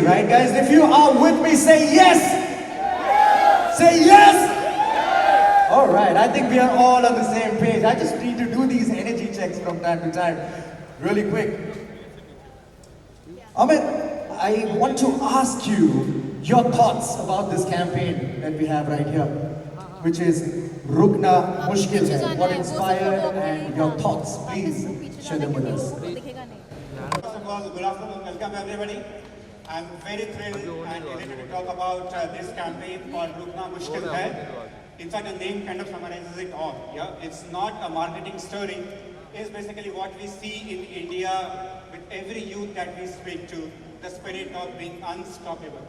right guys? If you are with me, say yes! Say yes! Alright, I think we are all on the same page. I just need to do these energy checks from time to time, really quick. Amit, I want to ask you your thoughts about this campaign that we have right here, which is Rukna Mushkil Hai. What inspired and your thoughts, please share them with us. First of all, good afternoon, welcome everybody. I'm very thrilled and elated to talk about this campaign called Rukna Mushkil Hai. In fact, the name kind of summarizes it all. Yeah, it's not a marketing story. It's basically what we see in India with every youth that we speak to, the spirit of being unstoppable.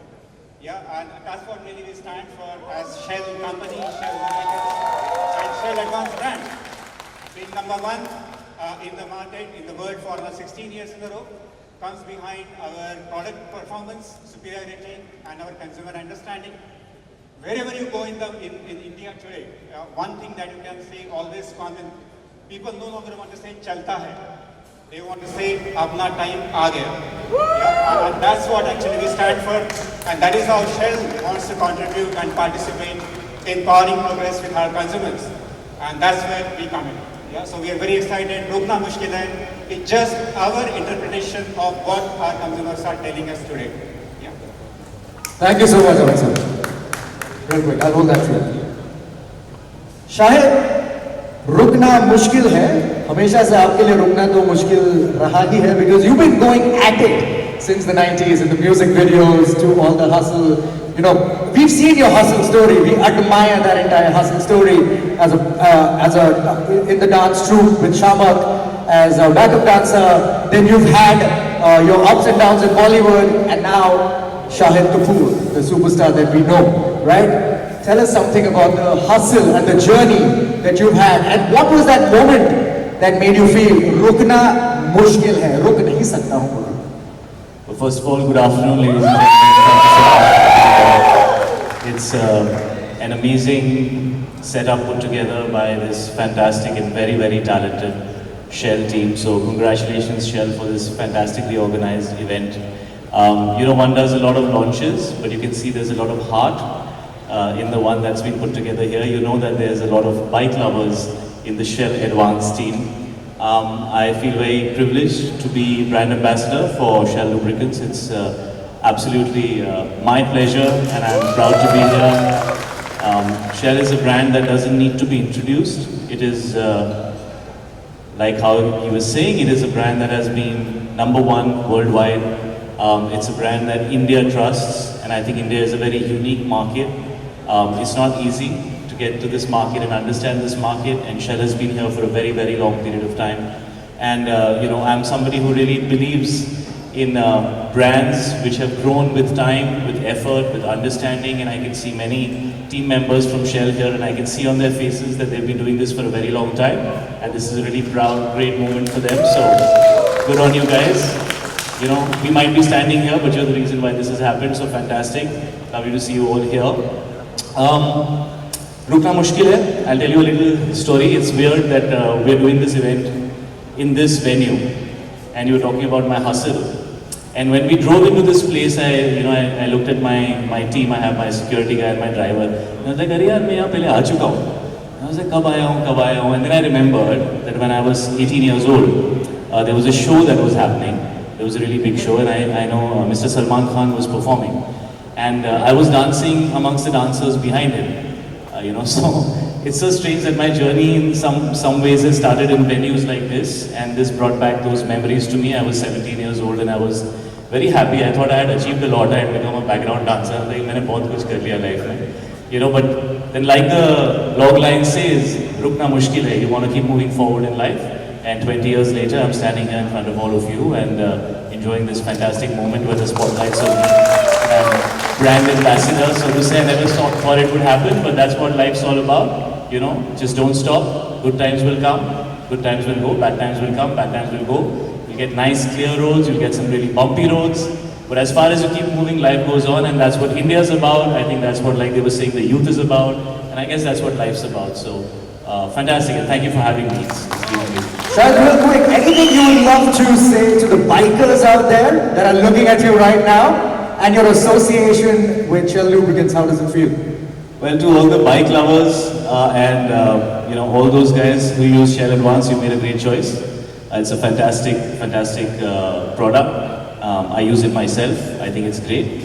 Yeah, and that's what really we stand for as Shell company, Shell Marketers, and Shell Advanced brand. Being number one in the market, in the world for almost 16 years in a row, comes behind our product performance, superiority, and our consumer understanding. Wherever you go in India today, one thing that you can say always common, people no longer want to say chalta hai. They want to say apna time aa gaya. Yeah, and that's what actually we stand for, and that is how Shell wants to contribute and participate in powering progress with our consumers, and that's where we come in. Yeah, so we are very excited. Rukna Mushkil Hai is just our interpretation of what our consumers are telling us today. Yeah. Thank you so much, Amit sir. Real quick, I'll hold that for you. Shahid, रुकना मुश्किल है, हमेशा से आपके लिए रुकना तो मुश्किल रहा ही है, because you've been going at it since the 90s in the music videos to all the hustle. You know, we've seen your hustle story. We admire that entire hustle story as a in the dance troupe with Shamak as a backup dancer. Then you've had your ups and downs in Bollywood, and now Shahid Kapoor, the superstar that we know, right? Tell us something about the hustle and the journey that you've had, and what was that moment that made you feel रुकना मुश्किल है, रुक नहीं सकता हूँ? Well, first of all, good afternoon, ladies and gentlemen. It's an amazing setup put together by this fantastic and very, very talented Shell team. So congratulations, Shell, for this fantastically organized event. You know, one does a lot of launches, but you can see there's a lot of heart in the one that's been put together here. You know that there's a lot of bike lovers in the Shell Advanced team. I feel very privileged to be brand ambassador for Shell Lubricants. It's absolutely my pleasure, and I'm proud to be here. Shell is a brand that doesn't need to be introduced. It is, like how he was saying, it is a brand that has been #1 worldwide. It's a brand that India trusts, and I think India is a very unique market. It's not easy to get to this market and understand this market, and Shell has been here for a very, very long period of time. And you know, I'm somebody who really believes in brands which have grown with time, with effort, with understanding, and I can see many team members from Shell here, and I can see on their faces that they've been doing this for a very long time, and this is a really proud, great moment for them. So good on you guys. You know, we might be standing here, but you're the reason why this has happened, so fantastic. Lovely to see you all here. Rukna Mushkil Hai. I'll tell you a little story. It's weird that we're doing this event in this venue, and you were talking about my hustle. And when we drove into this place, I looked at my team. I have my security guy and my driver. And I was like, "Arey yaar, मैं यहाँ पहले आ चुका हूँ." I was like, "कब आया हूँ?" And then I remembered that when I was 18 years old, there was a show that was happening. It was a really big show, and I know Mr. Salman Khan was performing, and I was dancing amongst the dancers behind him. You know, so it's so strange that my journey in some ways has started in venues like this, and this brought back those memories to me. I was 17 years old, and I was very happy. I thought I had achieved a lot. I had become a background dancer. Like, मैंने बहुत कुछ कर लिया life में. You know, but then like the log line says, रुकना मुश्किल है. You want to keep moving forward in life. And 20 years later, I'm standing here in front of all of you and enjoying this fantastic moment where the spotlights are brand ambassador. So to say, I never thought it would happen, but that's what life's all about. You know, just don't stop. Good times will come, good times will go, bad times will come, bad times will go. You'll get nice clear roads, you'll get some really bumpy roads. But as far as you keep moving, life goes on, and that's what India's about. I think that's what, like they were saying, the youth is about. And I guess that's what life's about. So, fantastic, and thank you for having me. It's been great. Shahid, real quick, anything you would love to say to the bikers out there that are looking at you right now? and your association with Shell Lubricants, how does it feel? Well, to all the bike lovers and all those guys who use Shell Advance, you made a great choice. It's a fantastic product. I use it myself. I think it's great.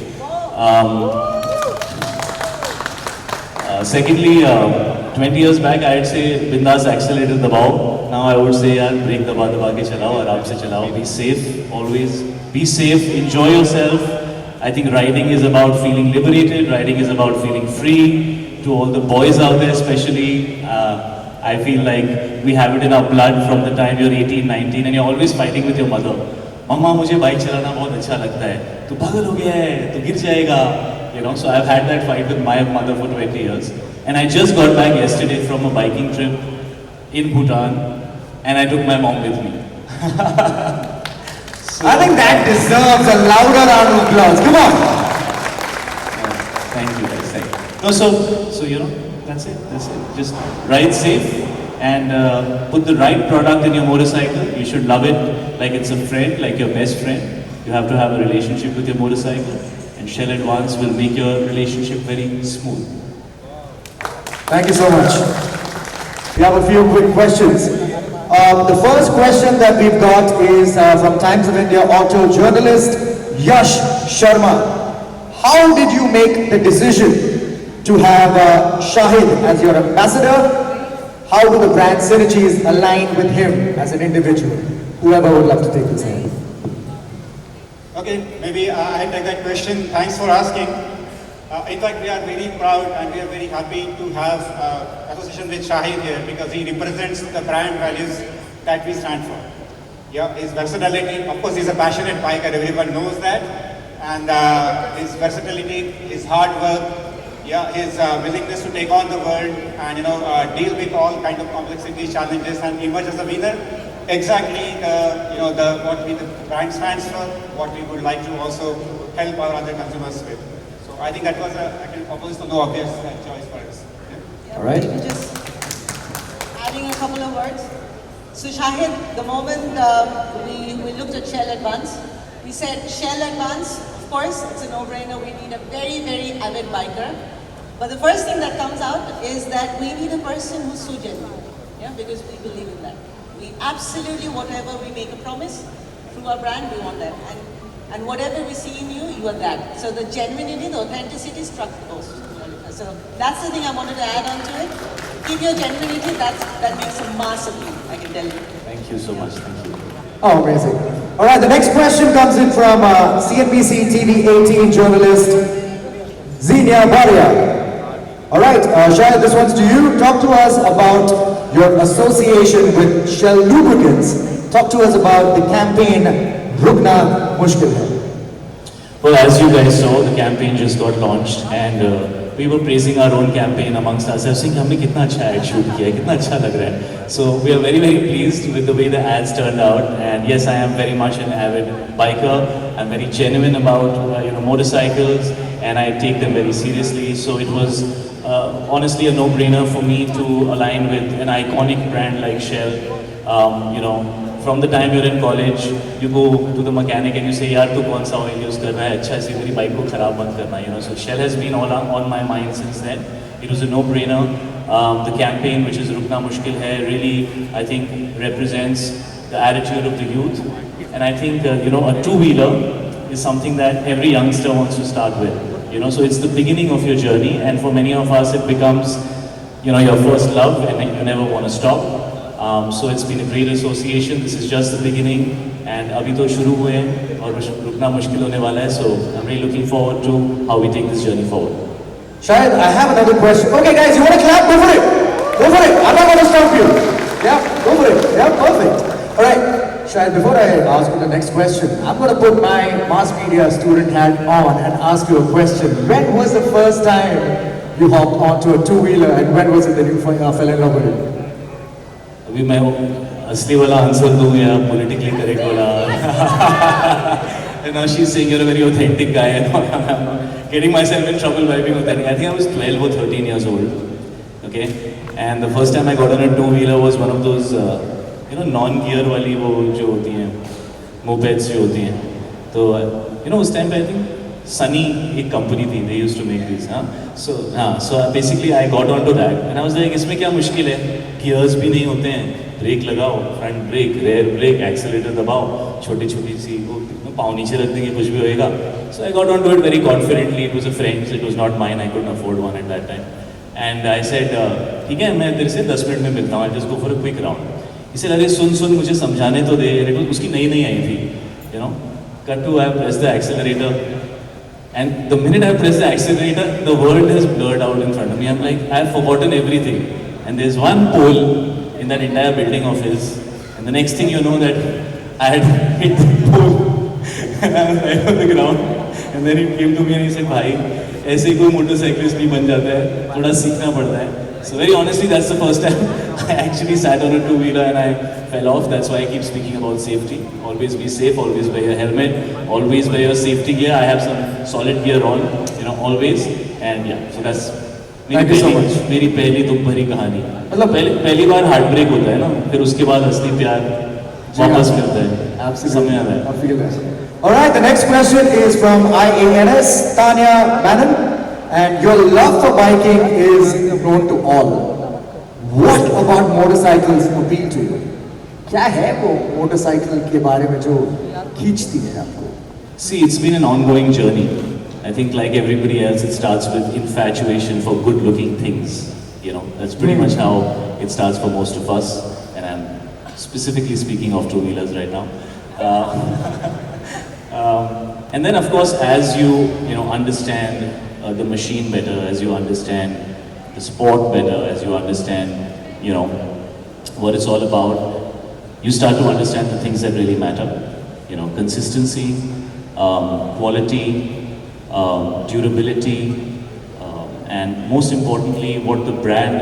Secondly, 20 years back, I'd say bindas accelerator dabao. Now I would say yaar brake daba ke chalao, aram se chalao. Be safe, always be safe. Enjoy yourself. I think riding is about feeling liberated. Riding is about feeling free. To all the boys out there, especially, I feel like we have it in our blood from the time you're 18, 19, and you're always fighting with your mother. Mama, मुझे bike चलाना बहुत अच्छा लगता है. तू पागल हो गया है, तू गिर जाएगा. So I've had that fight with my mother for 20 years. And I just got back yesterday from a biking trip in Bhutan, and I took my mom with me. I think that deserves a louder round of applause. Come on. Thank you guys. Thank you. No, so that's it. Just ride safe and put the right product in your motorcycle. You should love it like it's a friend, like your best friend. You have to have a relationship with your motorcycle, and Shell Advance will make your relationship very smooth. Thank you so much. We have a few quick questions. The first question that we've got is from Times of India auto journalist Yash Sharma. How did you make the decision to have Shahid as your ambassador? How do the brand synergies align with him as an individual? Whoever would love to take this hand. Okay, maybe I take that question. Thanks for asking. In fact, we are very proud and we are very happy to have association with Shahid here because he represents the brand values that we stand for. Yeah, his versatility, of course he's a passionate biker, everyone knows that. And his versatility, his hard work, yeah, his willingness to take on the world and deal with all kind of complexities, challenges and emerge as a winner. Exactly what the brand stands for, what we would like to also help our other consumers with. So I think that was opposed to no obvious choice for us. Yeah, All right. maybe just adding a couple of words. So Shahid, the moment we looked at Shell Advance, we said Shell Advance, of course, it's a no-brainer. We need a very, very avid biker. But the first thing that comes out is that we need a person who's so genuine. Yeah, because we believe in that. We absolutely, whatever we make a promise through our brand, we want that. And whatever we see in you, you are that. So the genuinity, the authenticity struck the most. So that's the thing I wanted to add on to it. Keep your genuinity, that makes a mass appeal, I can tell you. Thank you so much. Thank you. Oh, amazing. All right, the next question comes in from CNBC TV 18 journalist Zinia Baria. All right, Shahid, this one's to you. Talk to us about your association with Shell Lubricants. Talk to us about the campaign Rukna Mushkil. Well, as you guys saw, the campaign just got launched and we were praising our own campaign amongst ourselves, saying हमने कितना अच्छा ad shoot किया है, कितना अच्छा लग रहा है. So we are very, very pleased with the way the ads turned out. And yes, I am very much an avid biker. I'm very genuine about motorcycles, and I take them very seriously. So it was honestly a no-brainer for me to align with an iconic brand like Shell. From the time you're in college, you go to the mechanic and you say, yaar, tu kaun sa oil use karna hai, अच्छा से मेरी bike को खराब मत करना, So Shell has been on my mind since then. It was a no-brainer. The campaign, which is Rukna Mushkil hai, really, I think, represents the attitude of the youth. And I think, a two-wheeler is something that every youngster wants to start with. So it's the beginning of your journey, and for many of us, it becomes, your first love, and you never want to stop. So it's been a great association. This is just the beginning, and abhi to shuru hue hain aur rukna mushkil hone wala hai. So I'm really looking forward to how we take this journey forward. Shahid, I have another question. Okay, guys, you want to clap? Go for it. Go for it. I'm not going to stop you. Yeah, go for it. Yeah, perfect. All right, Shahid, before I ask you the next question, I'm going to put my mass media student hat on and ask you a question. When was the first time you hopped onto a two-wheeler, and when was it that you fell in love with it? अभी मैं असली वाला answer दूँ या politically correct वाला? And now she's saying you're a very authentic guy, and I'm getting myself in trouble by being authentic. I think I was 12 or 13 years old. Okay, and the first time I got on a two-wheeler was one of those, non-gear वाली वो जो होती हैं, mopeds जो होती हैं. तो, उस time पे I think Sunny एक company थी, they used to make these, हाँ. So basically I got onto that and I was like, इसमें क्या मुश्किल है? Gears भी नहीं होते हैं, ब्रेक लगाओ, front brake, rear brake, accelerator दबाओ, छोटी छोटी सी वो पाँव नीचे रख देंगे कुछ भी होएगा. So I got onto it very confidently. It was a friend's, it was not mine. I couldn't afford one at that time. And I said, ठीक है मैं तेरे से 10 मिनट में मिलता हूँ. I'll just go for a quick round. इसे अरे सुन मुझे समझाने तो दे. उसकी नई आई थी, you know. Cut to I press the accelerator, and the minute I press the accelerator, the world has blurred out in front of me. I'm like, I've forgotten everything. And there's one pole in that entire building of his, and the next thing you know that I had hit the pole and I was right on the ground. And then he came to me and he said, भाई ऐसे ही कोई motorcyclist नहीं बन जाता है, थोड़ा सीखना पड़ता है. So very honestly, that's the first time I actually sat on a two-wheeler and I fell off. That's why I keep speaking about safety. Always be safe, always wear your helmet, always wear your safety gear. I have some solid gear on, you know, always. And yeah, so that's Thank you so much. मेरी पहली दुख भरी कहानी. मतलब पहली बार heart break होता है ना, फिर उसके बाद असली प्यार वापस मिलता है. समय आता है. I feel that. All right, the next question is from IANS, Tanya Manon. And your love for biking is known to all. What about motorcycles appeal to you? क्या है वो मोटरसाइकिल के बारे में जो खींचती है आपको? See, it's been an ongoing journey. I think like everybody else, it starts with infatuation for good-looking things. You know, that's pretty much how it starts for most of us. And I'm specifically speaking of two-wheelers right now. And then, of course, as you understand the machine better, as you understand the sport better, as you understand, what it's all about, you start to understand the things that really matter. Consistency, quality, durability, and most importantly, what the brand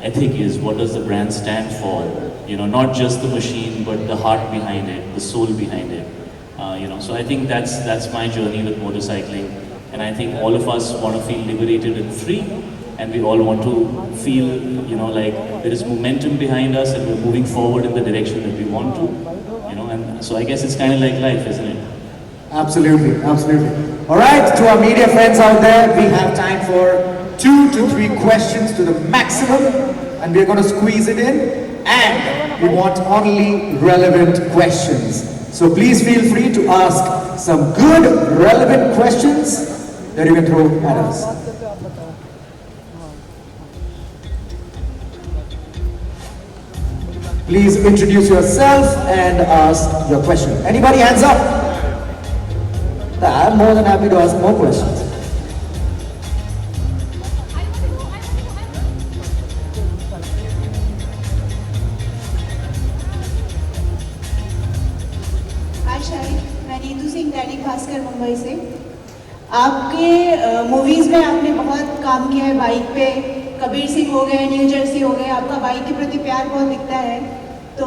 ethic is. What does the brand stand for? Not just the machine, but the heart behind it, the soul behind it. So I think that's my journey with motorcycling. And I think all of us want to feel liberated and free, and we all want to feel, like there is momentum behind us and we're moving forward in the direction that we want to, and so I guess it's kind of like life, isn't it? Absolutely, absolutely. All right, to our media friends out there, we have time for 2 to 3 questions to the maximum, and we're going to squeeze it in, and we want only relevant questions. So please feel free to ask some good, relevant questions that you can throw at us. Please introduce yourself and ask your question. Anybody hands up? I'm more than happy to ask more questions. Hi Shahid, मैं नीतू सिंह दैनिक भास्कर मुंबई से. आपके movies में आपने बहुत काम किया है bike पे. कबीर सिंह हो गए, न्यू जर्सी हो गए, आपका बाइक के प्रति प्यार बहुत दिखता है. तो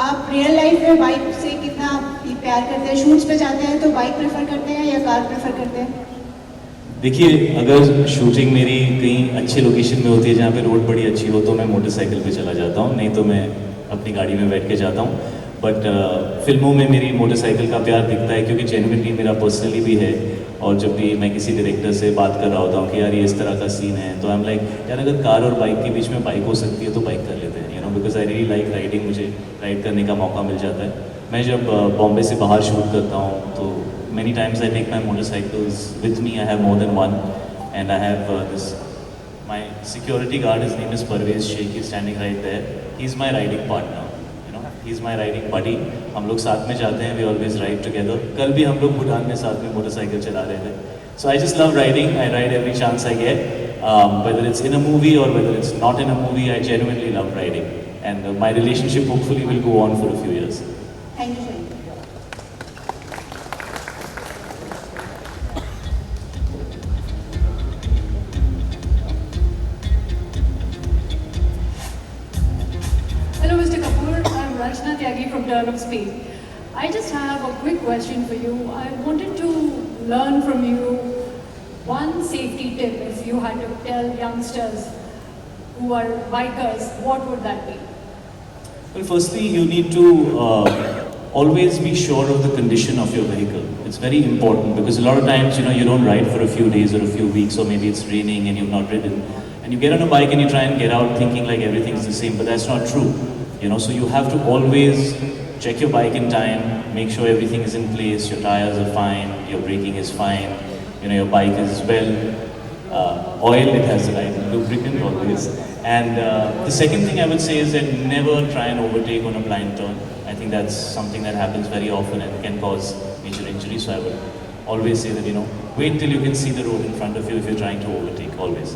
आप रियल लाइफ में बाइक से कितना प्यार करते हैं? शूट्स पे जाते हैं तो बाइक प्रेफर करते हैं या कार प्रेफर करते हैं? देखिए, अगर शूटिंग मेरी कहीं अच्छे लोकेशन में होती है जहाँ पे रोड बड़ी अच्छी हो तो मैं मोटरसाइकिल पे चला जाता हूँ, नहीं तो मैं अपनी गाड़ी में बैठ के जाता हूँ. बट फिल्मों में मेरी मोटरसाइकिल का प्यार दिखता है क्योंकि जेन्युइनली मेरा पर्सनली भी है. और जब भी मैं किसी डायरेक्टर से बात कर रहा होता हूँ कि यार ये इस तरह का सीन है, तो आई एम लाइक यार अगर कार और बाइक के बीच में बाइक हो सकती है तो बाइक कर लेते हैं, because I really like riding. मुझे राइड करने का मौका मिल जाता है. मैं जब बॉम्बे से बाहर शूट करता हूँ तो many times I take my motorcycles with me. I have more than one and I have this my security guard. His name is Parvez Sheikh. He standing right there. He is my riding partner. He is my riding buddy. हम लोग साथ में जाते हैं. We always ride together. कल भी हम लोग भूटान में साथ में मोटरसाइकिल चला रहे थे. So I just love riding. I ride every chance I get. Whether it's in a movie or whether it's not in a movie, I genuinely love riding. And my relationship hopefully will go on for a few years. Thank you, Shahid. Hello, Mr. Kapoor. I'm Rachna Tyagi from Turn of Speed. I just have a quick question for you. I wanted to learn from you one safety tip. If you had to tell youngsters who are bikers, what would that be? Well, firstly, you need to always be sure of the condition of your vehicle. It's very important because a lot of times, you don't ride for a few days or a few weeks, or maybe it's raining and you've not ridden. And you get on a bike and you try and get out thinking like everything's the same, but that's not true. So you have to always check your bike in time, make sure everything is in place, your tires are fine, your braking is fine, your bike is well oiled, it has the right lubricant always. And the second thing I would say is that never try and overtake on a blind turn. I think that's something that happens very often and can cause major injury. So I would always say that, wait till you can see the road in front of you if you're trying to overtake, always.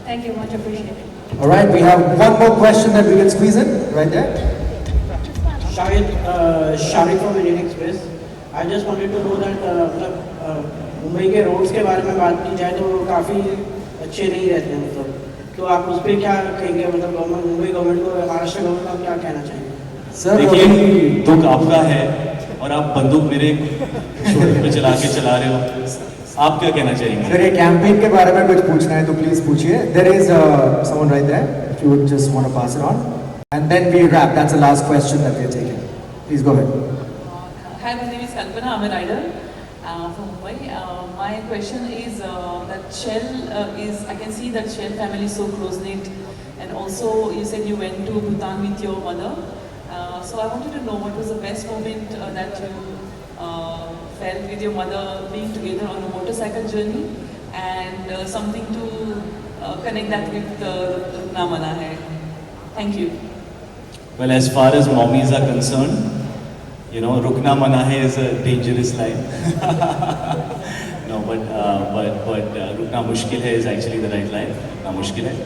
Thank you, much appreciated. All right, we have one more question that we can squeeze in, right there. Shahid from Indian Express. I just wanted to know that Mumbai के roads के बारे में बात की जाए तो काफ़ी अच्छे नहीं रहते हैं, तो आप उस पर क्या कहेंगे, मुंबई गवर्नमेंट को, महाराष्ट्र गवर्नमेंट को आप क्या कहना चाहेंगे? सर देखिए, दुख आपका है और आप बंदूक मेरे शोल्डर पे चला रहे हो, आप क्या कहना चाहेंगे? सर ये कैंपेन के बारे में कुछ पूछना है तो प्लीज पूछिए. There is someone right there. If you would just want to pass it on, and then we wrap. That's the last question that we're taking. Please go ahead. Hi, my name is Kalpana. I'm a rider from Mumbai. My question is that Shell I can see that Shell family is so close knit, and also you said you went to Bhutan with your mother. So I wanted to know what was the best moment that you felt with your mother being together on a motorcycle journey, and something to connect that with Rukna Mana hai. Thank you. Well, as far as mommies are concerned, Rukna Mana hai is a dangerous line. No, but Rukna Mushkil hai is actually the right line. Rukna Mushkil hai.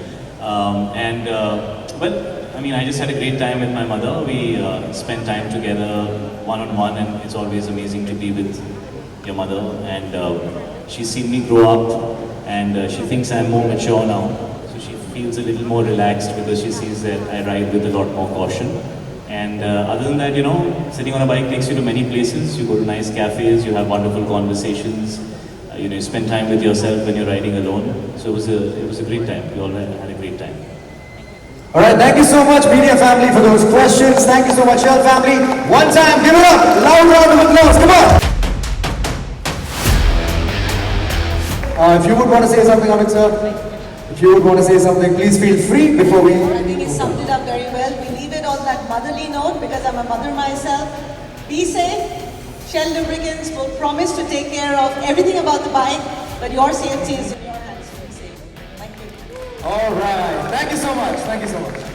Well, I just had a great time with my mother. We spent time together one-on-one, and it's always amazing to be with your mother. And she's seen me grow up, and she thinks I'm more mature now. So she feels a little more relaxed because she sees that I ride with a lot more caution. And other than that, sitting on a bike takes you to many places. You go to nice cafes, you have wonderful conversations. You spend time with yourself when you're riding alone. So it was a great time. We all had a great time. All right, thank you so much, media family, for those questions. Thank you so much, Shell family. One time, give it up. Loud round of applause. Come on. If you would want to say something, Amit sir, if you would want to say something, please feel free before we. I think he summed it up very well. We leave it on that motherly note because I'm a mother myself. Be safe. Shell Lubricants will promise to take care of everything about the bike, but your safety is in your hands. Be safe. Thank you. All right. Thank you so much. Thank you so much.